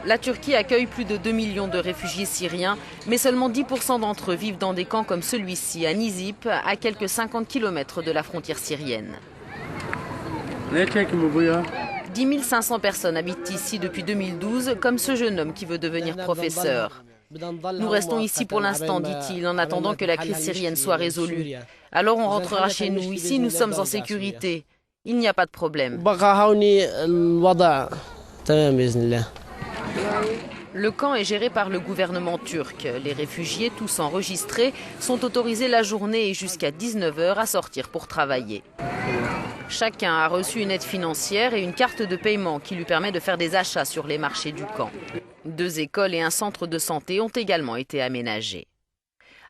La Turquie accueille plus de 2 millions de réfugiés syriens, mais seulement 10% d'entre eux vivent dans des camps comme celui-ci, à Nizip, à quelques 50 km de la frontière syrienne. 10 500 personnes habitent ici depuis 2012, comme ce jeune homme qui veut devenir professeur. Nous restons ici pour l'instant, dit-il, en attendant que la crise syrienne soit résolue. Alors on rentrera chez nous. Ici, nous sommes en sécurité. Il n'y a pas de problème. Le camp est géré par le gouvernement turc. Les réfugiés, tous enregistrés, sont autorisés la journée et jusqu'à 19 h à sortir pour travailler. Chacun a reçu une aide financière et une carte de paiement qui lui permet de faire des achats sur les marchés du camp. 2 écoles et un centre de santé ont également été aménagés.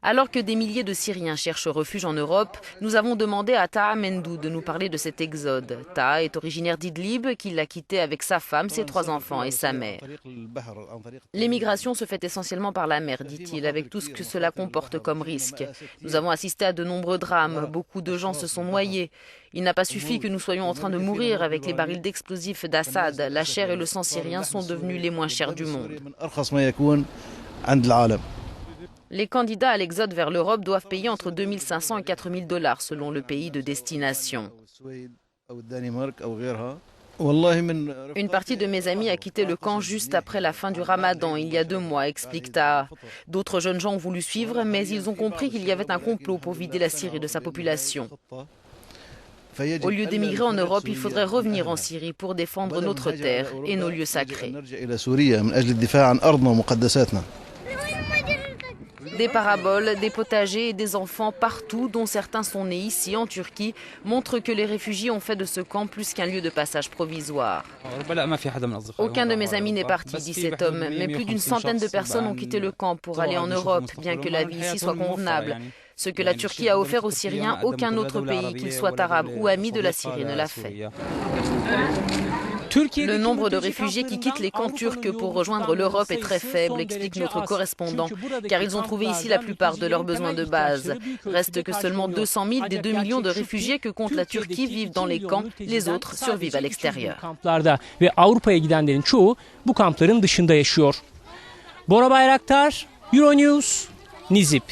Alors que des milliers de Syriens cherchent refuge en Europe, nous avons demandé à Taha Mendou de nous parler de cet exode. Taha est originaire d'Idlib, qu'il a quitté avec sa femme, ses 3 enfants et sa mère. L'émigration se fait essentiellement par la mer, dit-il, avec tout ce que cela comporte comme risque. Nous avons assisté à de nombreux drames, beaucoup de gens se sont noyés. Il n'a pas suffi que nous soyons en train de mourir avec les barils d'explosifs d'Assad. La chair et le sang syrien sont devenus les moins chers du monde. Les candidats à l'exode vers l'Europe doivent payer entre 2 500 et 4 000 $ selon le pays de destination. Une partie de mes amis a quitté le camp juste après la fin du Ramadan, il y a 2 mois, explique Taha. D'autres jeunes gens ont voulu suivre, mais ils ont compris qu'il y avait un complot pour vider la Syrie de sa population. Au lieu d'émigrer en Europe, il faudrait revenir en Syrie pour défendre notre terre et nos lieux sacrés. Des paraboles, des potagers et des enfants partout, dont certains sont nés ici en Turquie, montrent que les réfugiés ont fait de ce camp plus qu'un lieu de passage provisoire. Aucun de mes amis n'est parti, dit cet homme, mais plus d'une centaine de personnes ont quitté le camp pour aller en Europe, bien que la vie ici soit convenable. Ce que la Turquie a offert aux Syriens, aucun autre pays, qu'il soit arabe ou ami de la Syrie, ne l'a fait. Le nombre de réfugiés qui quittent les camps turcs pour rejoindre l'Europe est très faible, explique notre correspondant, car ils ont trouvé ici la plupart de leurs besoins de base. Reste que seulement 200 000 des 2 millions de réfugiés que compte la Turquie vivent dans les camps, les autres survivent à l'extérieur. Bora Bayraktar, Euronews, Nizip.